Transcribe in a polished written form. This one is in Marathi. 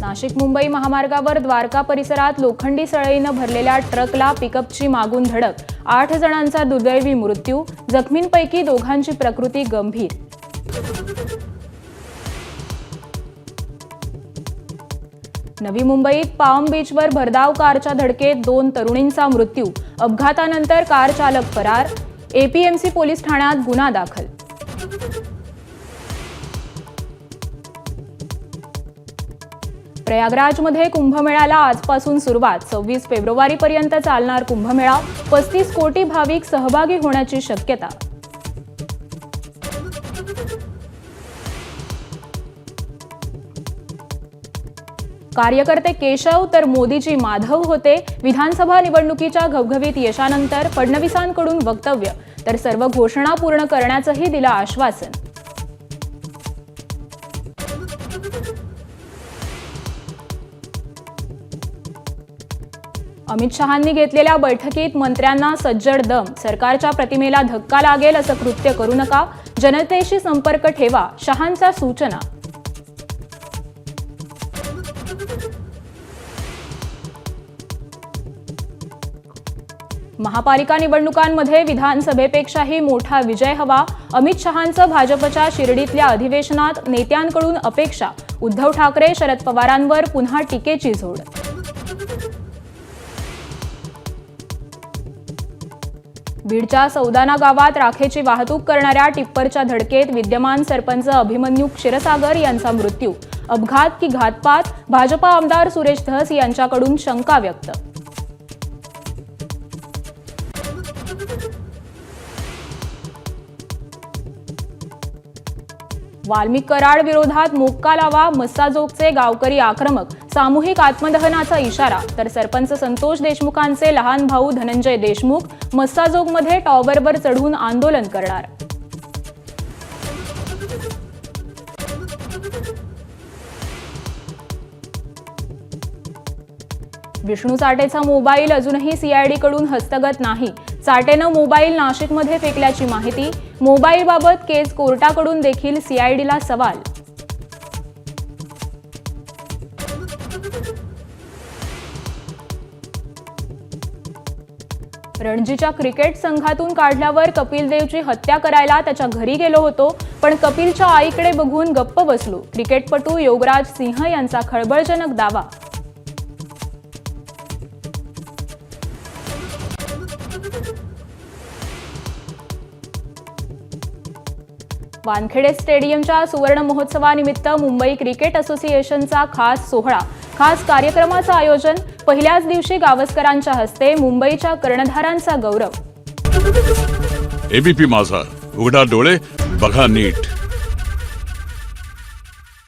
नाशिक मुंबई महामार्गावर द्वारका परिसरात लोखंडी सळईनं भरलेल्या ट्रकला पिकअपची मागून धडक, 8 जणांचा दुर्दैवी मृत्यू, जखमींपैकी दोघांची प्रकृती गंभीर. नवी मुंबईत पाम बीचवर भरधाव कारच्या धडकेत 2 तरुणींचा मृत्यू, अपघातानंतर कार चालक फरार, एपीएमसी पोलीस ठाण्यात गुन्हा दाखल. प्रयागराजमध्ये कुंभमेळ्याला आजपासून सुरुवात, 26 फेब्रुवारीपर्यंत चालणार कुंभमेळा, 35 कोटी भाविक सहभागी होण्याची शक्यता. कार्यकर्ते केशव तर मोदीजी माधव होते. विधानसभा निवडणुकीच्या घवघवीत यशानंतर फडणवीसांकडून वक्तव्य, तर सर्व घोषणा पूर्ण करण्याचंही दिलं आश्वासन. अमित शहांनी घेतलेल्या बैठकीत मंत्र्यांना सज्जड दम, सरकारच्या प्रतिमेला धक्का लागेल असं कृत्य करू नका, जनतेशी संपर्क ठेवा, शहांच्या सूचना. महापालिका निवडणुकांमध्ये विधानसभेपेक्षाही मोठा विजय हवा, अमित शहांचं भाजपच्या शिर्डीतल्या अधिवेशनात नेत्यांकडून अपेक्षा, उद्धव ठाकरे शरद पवारांवर पुन्हा टीकेची झोड. बीडच्या सौदाना गावात राखेची वाहतूक करणाऱ्या टिप्परच्या धडकेत विद्यमान सरपंच अभिमन्यू क्षीरसागर यांचा मृत्यू, अपघात की घातपात, भाजपा आमदार सुरेश धस यांच्याकडून शंका व्यक्त. वाल्मिक कराड विरोधात मोक्का लावा, मस्साजोगचे गावकरी आक्रमक, सामूहिक आत्मदहनाचा इशारा, तर सरपंच संतोष देशमुखांचे लहान भाऊ धनंजय देशमुख मस्साजोगमध्ये टॉवरवर चढून आंदोलन करणार. विष्णू चाटेचा मोबाईल अजूनही सीआयडीकडून हस्तगत नाही, चाटेनं मोबाईल नाशिकमध्ये फेकल्याची माहिती, मोबाईलबाबत केस कोर्टाकडून देखील सीआयडीला सवाल. रणजीच्या क्रिकेट संघातून काढल्यावर कपिल देवची हत्या करायला त्याच्या घरी गेलो होतो, पण कपिलच्या आईकडे बघून गप्प बसलो, क्रिकेटपटू योगराज सिंह यांचा खळबळजनक दावा. वानखेडे स्टेडियमच्या सुवर्ण महोत्सवानिमित्त मुंबई क्रिकेट असोसिएशनचा खास सोहळा, खास कार्यक्रमाचं आयोजन, पहिल्याच दिवशी गावस्करांच्या हस्ते मुंबईच्या कर्णधारांचा गौरव. एबीपी माझा, उघडा डोळे बघा नीट.